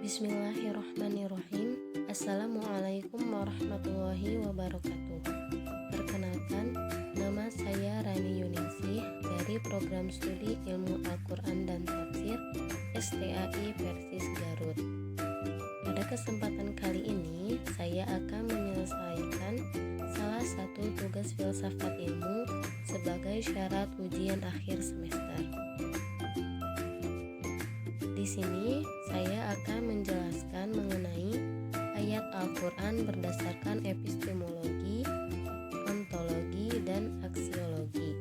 Bismillahirrahmanirrahim. Assalamualaikum warahmatullahi wabarakatuh. Perkenalkan, nama saya Rani Yuningsih dari Program Studi Ilmu Al-Quran dan Tafsir STAI Persis Garut. Pada kesempatan kali ini, saya akan menyelesaikan salah satu tugas filsafat ilmu sebagai syarat ujian akhir semester. Di sini saya akan menjelaskan mengenai ayat Al-Quran berdasarkan epistemologi, ontologi, dan aksiologi.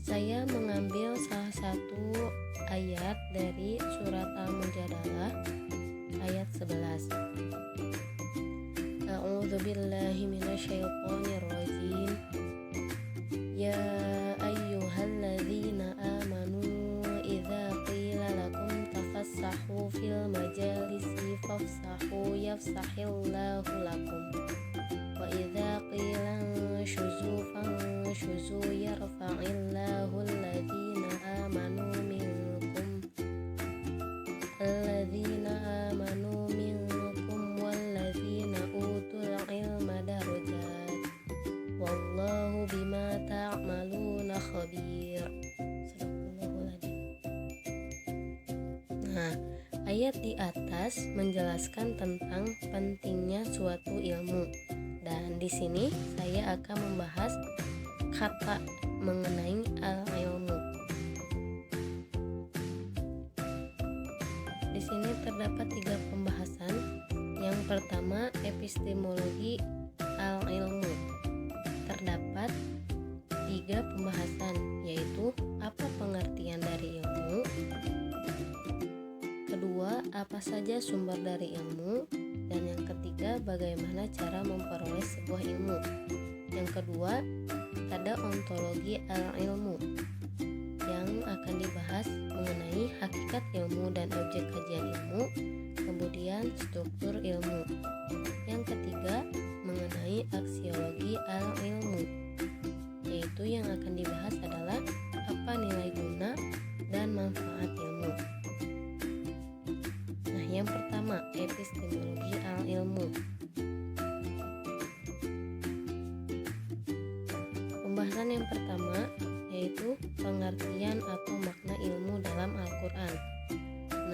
Saya mengambil salah satu ayat dari surat Al-Mujadalah ayat 11. A'udzubillahi minasyaitonirrajim. Ya ayyuhalladzina amanu tafassahu fil majalisi fafsahu yafsahillahu lakum wa idza qila syuzu fanshuzu yarfa'illahu alladhina amanu minkum walladzina utul ilma darajat wallahu bima ta'maluna khabir. Nah, ayat di atas menjelaskan tentang pentingnya suatu ilmu, dan di sini saya akan membahas kata mengenai al-ilmu. Di sini terdapat 3 pembahasan. Yang pertama, epistemologi al-ilmu. Terdapat 3 pembahasan, yaitu apa pengertian dari ilmu, kedua, apa saja sumber dari ilmu, dan yang ketiga, bagaimana cara memperoleh sebuah ilmu. Yang kedua, ada ontologi al-ilmu yang akan dibahas mengenai hakikat ilmu dan objek kajian ilmu, kemudian struktur ilmu. Yang ketiga, mengenai aksiologi al-ilmu, yaitu yang akan dibahas adalah apa nilai guna dan manfaat ilmu. Yang pertama, epistemologi al-ilmu. Pembahasan yang pertama yaitu pengertian atau makna ilmu dalam Al-Quran.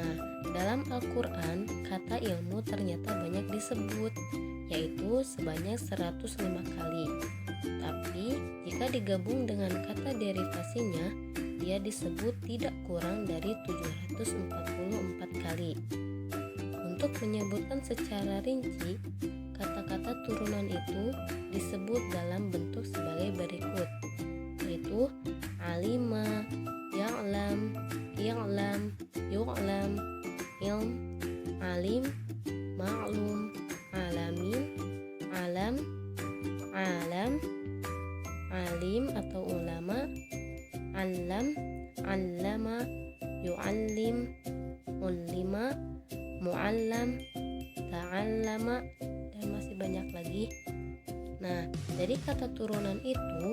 Nah, dalam Al-Quran, kata ilmu ternyata banyak disebut, yaitu sebanyak 105 kali. Tapi, jika digabung dengan kata derivasinya, dia disebut tidak kurang dari 744 kali. Untuk menyebutkan secara rinci, kata-kata turunan itu disebut dalam bentuk sebagai berikut, yaitu alima, ya'lam, i'lam, yu'lam, ilm, alim, ma'lum, alamin, alam, alam, alim atau ulama, allam, allama, yu'allim, ullima, mu'allam, ta'allama, dan masih banyak lagi. Nah, dari kata turunan itu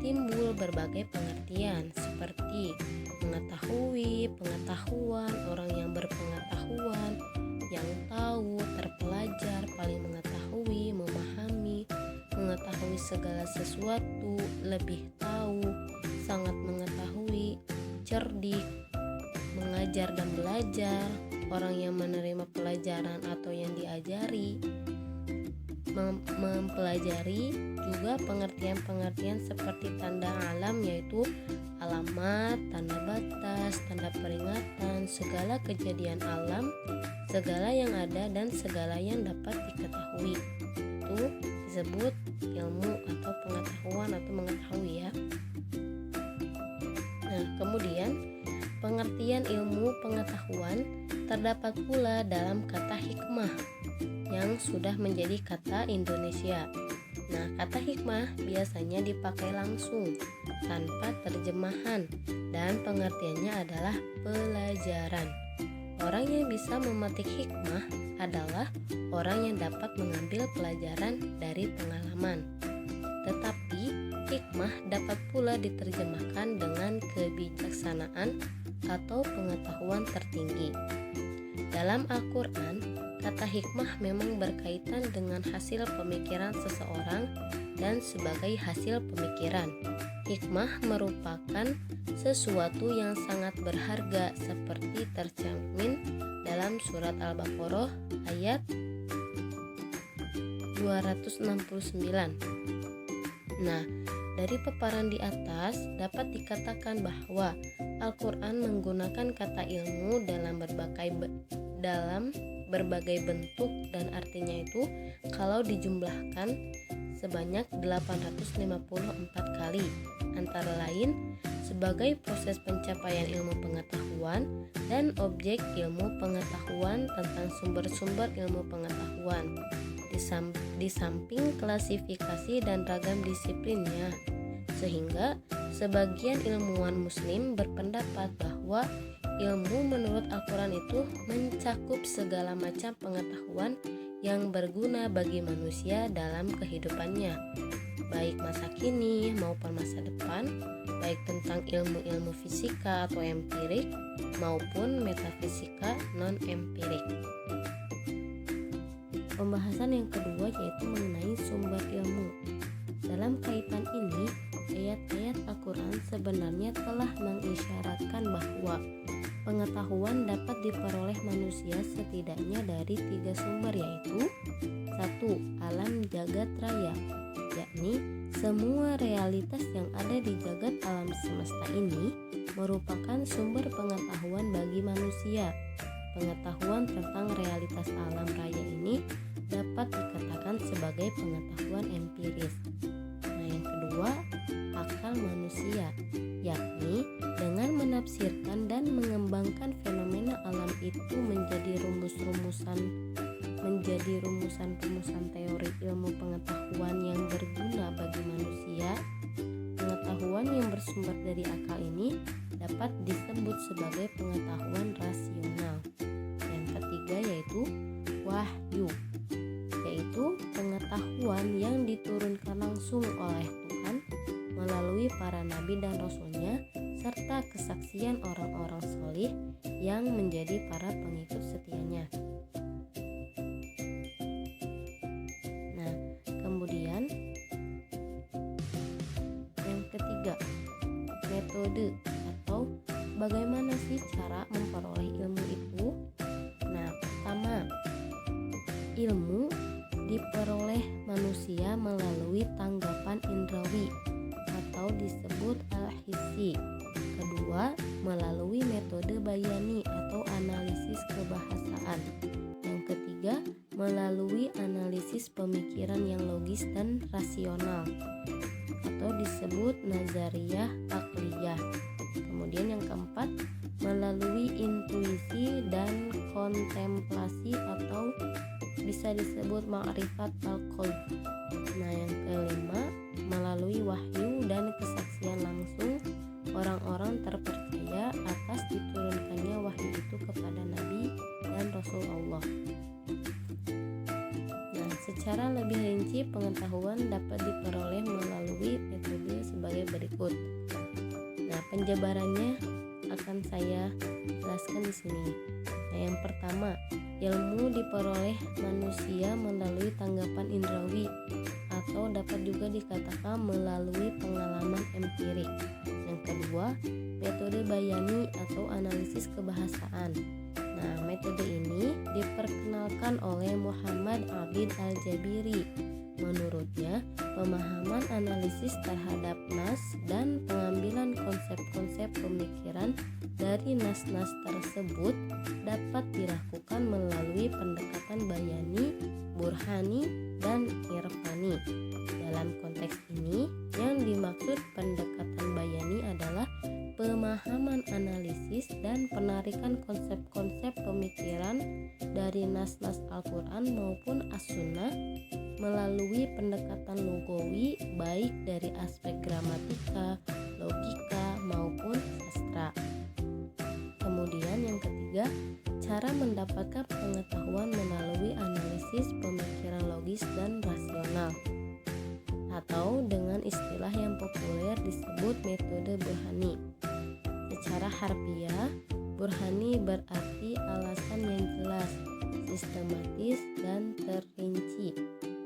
timbul berbagai pengertian seperti mengetahui, pengetahuan, orang yang berpengetahuan, yang tahu, terpelajar, paling mengetahui, memahami, mengetahui segala sesuatu, lebih tahu, sangat mengetahui, cerdik, mengajar dan belajar, orang yang menerima pelajaran atau yang diajari, mempelajari. Juga pengertian-pengertian seperti tanda alam, yaitu alamat, tanda batas, tanda peringatan, segala kejadian alam, segala yang ada dan segala yang dapat diketahui. Itu disebut ilmu atau pengetahuan atau mengetahui ya. Nah, kemudian pengertian ilmu pengetahuan terdapat pula dalam kata hikmah yang sudah menjadi kata Indonesia. Nah, kata hikmah biasanya dipakai langsung tanpa terjemahan dan pengertiannya adalah pelajaran. Orang yang bisa memetik hikmah adalah orang yang dapat mengambil pelajaran dari pengalaman. Tetapi hikmah dapat pula diterjemahkan dengan kebijaksanaan atau pengetahuan tertinggi. Dalam Al-Quran, kata hikmah memang berkaitan dengan hasil pemikiran seseorang dan sebagai hasil pemikiran. Hikmah merupakan sesuatu yang sangat berharga seperti tercermin dalam surat Al-Baqarah ayat 269. Nah, dari paparan di atas dapat dikatakan bahwa Al-Quran menggunakan kata ilmu dalam berbagai bentuk dan artinya itu kalau dijumlahkan sebanyak 854 kali, antara lain sebagai proses pencapaian ilmu pengetahuan dan objek ilmu pengetahuan tentang sumber-sumber ilmu pengetahuan, di samping klasifikasi dan ragam disiplinnya, sehingga sebagian ilmuwan muslim berpendapat bahwa ilmu menurut Al-Quran itu mencakup segala macam pengetahuan yang berguna bagi manusia dalam kehidupannya, baik masa kini maupun masa depan, baik tentang ilmu-ilmu fisika atau empirik maupun metafisika non-empirik. Pembahasan yang kedua yaitu mengenai sumber ilmu. Dalam kaitan ini, ayat-ayat Al-Quran sebenarnya telah mengisyaratkan bahwa pengetahuan dapat diperoleh manusia setidaknya dari 3 sumber, yaitu 1. Alam jagat raya, yakni semua realitas yang ada di jagat alam semesta ini merupakan sumber pengetahuan bagi manusia. Pengetahuan tentang realitas alam raya ini dapat dikatakan sebagai pengetahuan empiris. Nah, yang kedua, akal manusia, yakni dengan menafsirkan dan mengembangkan fenomena alam itu menjadi rumusan-rumusan teori ilmu pengetahuan yang berguna bagi manusia. Pengetahuan yang bersumber dari akal ini dapat disebut sebagai pengetahuan rasional. Yang ketiga yaitu wahyu, yaitu pengetahuan yang diturunkan langsung oleh Tuhan melalui para nabi dan rasulnya serta kesaksian orang-orang solih yang menjadi para pengikut setianya. Nah, kemudian yang ketiga, metode atau bagaimana sih cara memperoleh ilmu itu? Nah, pertama, ilmu diperoleh manusia melalui tanggapan indrawi atau disebut al-hissi. Kedua, melalui metode bayani atau analisis kebahasaan. Yang ketiga, melalui analisis pemikiran yang logis dan rasional atau disebut nazariyah akliyah. Kemudian yang keempat, melalui intuisi dan kontemplasi atau bisa disebut ma'rifat al-qalb. Nah, yang kelima, melalui wahyu dan kesaksian langsung orang-orang terpercaya atas diturunkannya wahyu itu kepada nabi dan rasul Allah. Nah, secara lebih rinci pengetahuan dapat diperoleh melalui metode sebagai berikut. Nah, penjabarannya akan saya jelaskan di sini. Nah, yang pertama, ilmu diperoleh manusia melalui tanggapan indrawi atau dapat juga dikatakan melalui pengalaman empirik. Yang kedua, metode bayani atau analisis kebahasaan. Nah, metode ini diperkenalkan oleh Muhammad Abid Al-Jabiri. Menurutnya, pemahaman analisis terhadap nas dan pengambilan konsep-konsep pemikiran dari nas-nas tersebut dapat dilakukan melalui pendekatan bayani, burhani, dan irfani. Dalam konteks ini, yang dimaksud pendekatan bayani adalah pemahaman analisis dan penarikan konsep-konsep pemikiran dari nas-nas Al-Quran maupun As-Sunnah melalui pendekatan lugawi baik dari aspek gramatika, logika maupun sastra. Kemudian yang ketiga, cara mendapatkan pengetahuan melalui analisis pemikiran logis dan rasional atau dengan istilah yang populer disebut metode burhani. secara harfiah, burhani berarti alasan yang jelas, sistematis, dan terinci.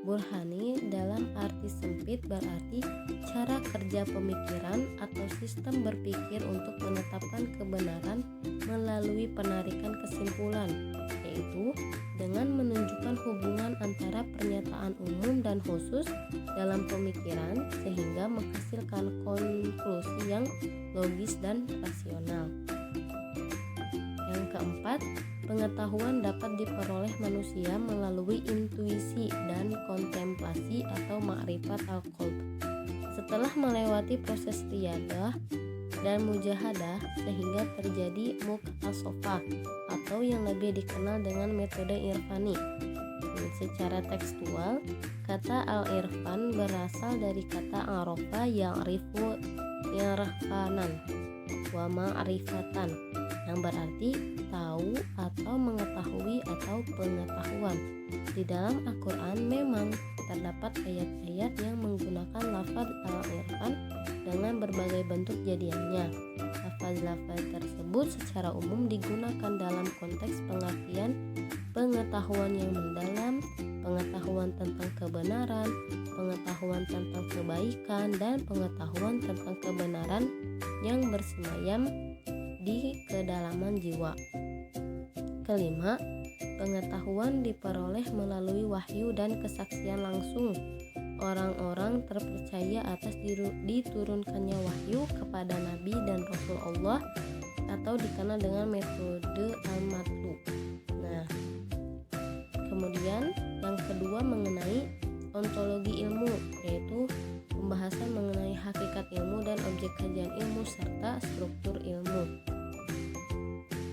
Burhani dalam arti sempit berarti cara kerja pemikiran atau sistem berpikir untuk menetapkan kebenaran melalui penarikan kesimpulan, yaitu dengan menunjukkan hubungan antara pernyataan umum dan khusus dalam pemikiran sehingga menghasilkan konklusi yang logis dan rasional. Yang keempat, pengetahuan dapat diperoleh manusia melalui intuisi dan kontemplasi atau ma'rifat al-qalb. Setelah melewati proses riyadah dan mujahadah sehingga terjadi mukasyafah atau yang lebih dikenal dengan metode irfani. Secara tekstual, kata al-irfan berasal dari kata arafa ya'rifu irfanan wa ma'rifatan, yang berarti tahu atau mengetahui atau pengetahuan. Di dalam Al-Quran memang terdapat ayat-ayat yang menggunakan lafaz al-irfan dengan berbagai bentuk jadiannya. Lafaz-lafaz tersebut secara umum digunakan dalam konteks pengertian pengetahuan yang mendalam, pengetahuan tentang kebenaran, pengetahuan tentang kebaikan, dan pengetahuan tentang kebenaran yang bersemayam di kedalaman jiwa. Kelima, pengetahuan diperoleh melalui wahyu dan kesaksian langsung orang-orang terpercaya atas diturunkannya wahyu kepada Nabi dan Rasul Allah atau dikenal dengan metode al-matlu. Nah, kemudian yang kedua mengenai ontologi ilmu, yaitu pembahasan mengenai hakikat ilmu dan objek kajian ilmu serta struktur ilmu.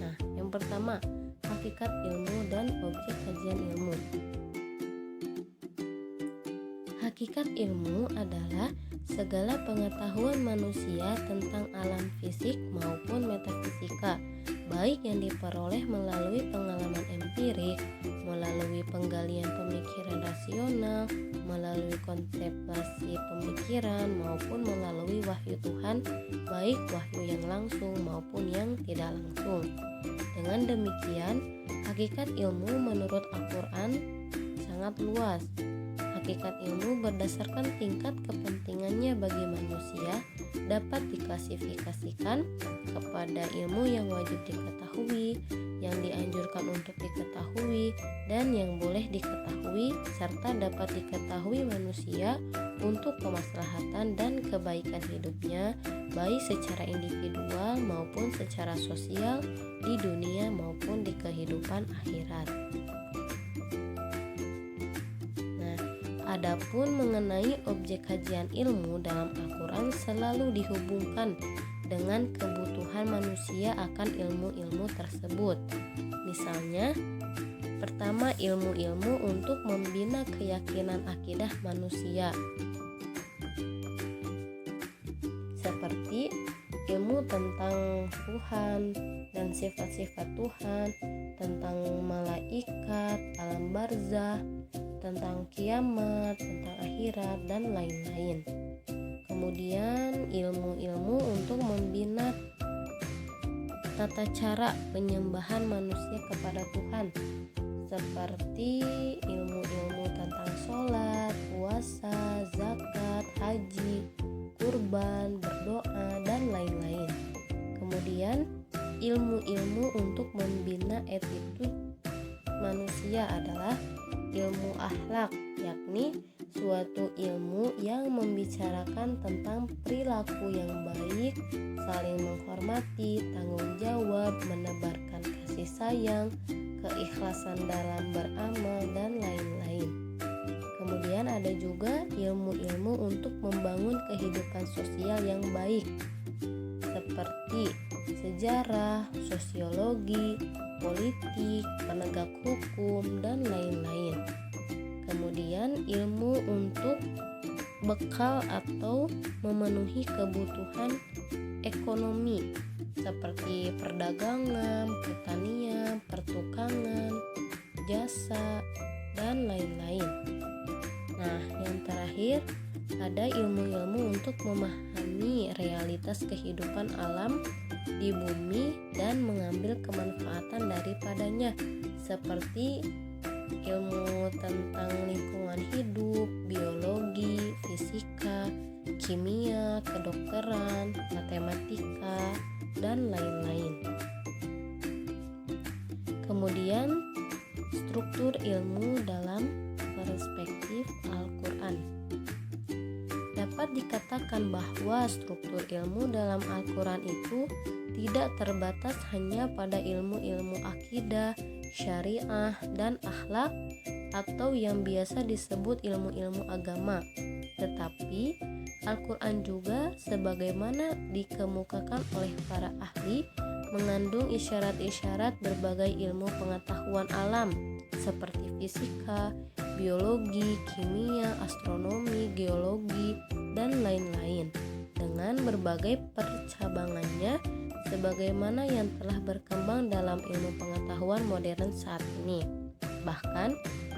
Nah, yang pertama, hakikat ilmu dan objek kajian ilmu. Hakikat ilmu adalah segala pengetahuan manusia tentang alam fisik maupun metafisika, baik yang diperoleh melalui pengalaman empirik, melalui penggalian pemikiran rasional, melalui kontemplasi pemikiran, maupun melalui wahyu Tuhan, baik wahyu yang langsung maupun yang tidak langsung. Dengan demikian, hakikat ilmu menurut Al-Quran sangat luas. Hakikat ilmu berdasarkan tingkat kepentingannya bagi manusia dapat diklasifikasikan kepada ilmu yang wajib diketahui, yang dianjurkan untuk diketahui, dan yang boleh diketahui serta dapat diketahui manusia untuk kemaslahatan dan kebaikan hidupnya, baik secara individual maupun secara sosial di dunia maupun di kehidupan akhirat. Adapun mengenai objek kajian ilmu dalam Al-Quran selalu dihubungkan dengan kebutuhan manusia akan ilmu-ilmu tersebut. Misalnya, pertama, ilmu-ilmu untuk membina keyakinan akidah manusia, seperti ilmu tentang Tuhan dan sifat-sifat Tuhan, tentang malaikat, alam barzah, tentang kiamat, tentang akhirat, dan lain-lain. Kemudian ilmu-ilmu untuk membina tata cara penyembahan manusia kepada Tuhan, seperti ilmu-ilmu tentang sholat, puasa, zakat, haji, kurban, berdoa, dan lain-lain. Kemudian ilmu-ilmu untuk membina attitude manusia adalah ilmu akhlak, yakni suatu ilmu yang membicarakan tentang perilaku yang baik, saling menghormati, tanggung jawab, menebarkan kasih sayang, keikhlasan dalam beramal, dan lain-lain. Kemudian ada juga ilmu-ilmu untuk membangun kehidupan sosial yang baik, seperti sejarah, sosiologi, politik, penegak hukum, dan lain-lain. Kemudian ilmu untuk bekal atau memenuhi kebutuhan ekonomi seperti perdagangan, pertanian, pertukangan, jasa, dan lain-lain. Nah, yang terakhir ada ilmu-ilmu untuk memahami realitas kehidupan alam di bumi dan mengambil kemanfaatan daripadanya, seperti ilmu tentang lingkungan hidup, biologi, fisika, kimia, kedokteran, matematika, dan lain-lain. Kemudian, struktur ilmu dalam perspektif Al-Quran. Dapat dikatakan bahwa struktur ilmu dalam Al-Quran itu tidak terbatas hanya pada ilmu-ilmu akidah, syariah, dan akhlak atau yang biasa disebut ilmu-ilmu agama. Tetapi Al-Quran juga sebagaimana dikemukakan oleh para ahli mengandung isyarat-isyarat berbagai ilmu pengetahuan alam seperti fisika, biologi, kimia, astronomi, geologi, dan lain-lain dengan berbagai percabangannya sebagaimana yang telah berkembang dalam ilmu pengetahuan modern saat ini. Bahkan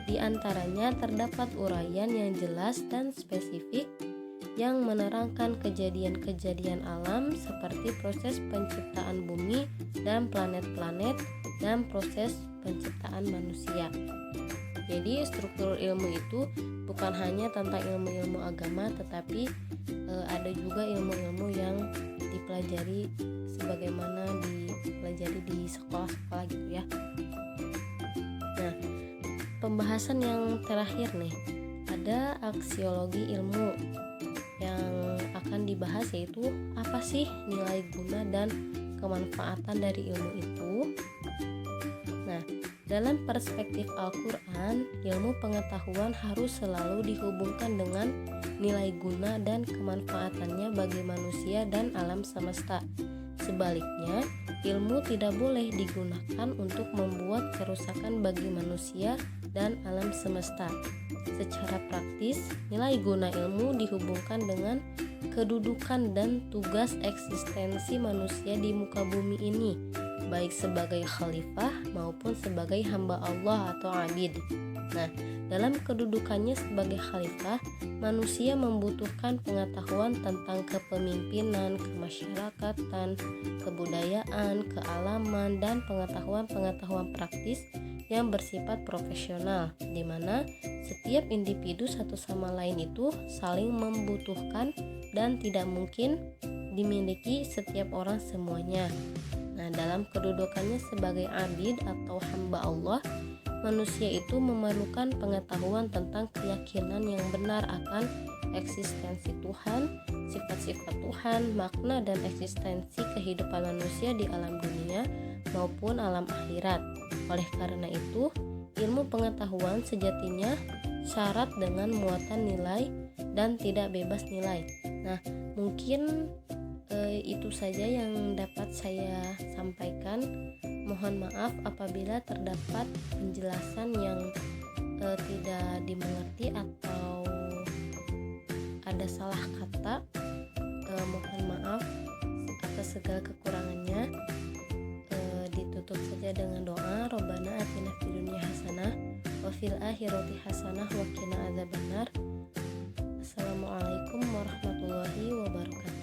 di antaranya terdapat uraian yang jelas dan spesifik yang menerangkan kejadian-kejadian alam seperti proses penciptaan bumi dan planet-planet dan proses penciptaan manusia. Jadi struktur ilmu itu bukan hanya tentang ilmu-ilmu agama, tetapi ada juga ilmu-ilmu yang dipelajari sebagaimana dipelajari di sekolah-sekolah gitu ya. Nah, pembahasan yang terakhir nih, ada aksiologi ilmu yang akan dibahas, yaitu apa sih nilai guna dan kemanfaatan dari ilmu itu. Nah, dalam perspektif Al-Quran, ilmu pengetahuan harus selalu dihubungkan dengan nilai guna dan kemanfaatannya bagi manusia dan alam semesta. Sebaliknya, ilmu tidak boleh digunakan untuk membuat kerusakan bagi manusia dan alam semesta. Secara praktis, nilai guna ilmu dihubungkan dengan kedudukan dan tugas eksistensi manusia di muka bumi ini, baik sebagai khalifah maupun sebagai hamba Allah atau abid. Nah, dalam kedudukannya sebagai khalifah, manusia membutuhkan pengetahuan tentang kepemimpinan, kemasyarakatan, kebudayaan, kealaman, dan pengetahuan-pengetahuan praktis yang bersifat profesional, di mana setiap individu satu sama lain itu saling membutuhkan dan tidak mungkin dimiliki setiap orang semuanya. Nah, dalam kedudukannya sebagai abid atau hamba Allah, manusia itu memerlukan pengetahuan tentang keyakinan yang benar akan eksistensi Tuhan, sifat-sifat Tuhan, makna dan eksistensi kehidupan manusia di alam dunia maupun alam akhirat. Oleh karena itu, ilmu pengetahuan sejatinya syarat dengan muatan nilai dan tidak bebas nilai. Nah, mungkin itu saja yang dapat saya sampaikan. Mohon maaf apabila terdapat penjelasan yang tidak dimengerti atau ada salah kata. Mohon maaf atas segala kekurangannya. Ditutup saja dengan doa, Robbana atina fid dunya hasanah wa fil akhirati hasanah wa qina adzabannar. Assalamualaikum warahmatullahi wabarakatuh.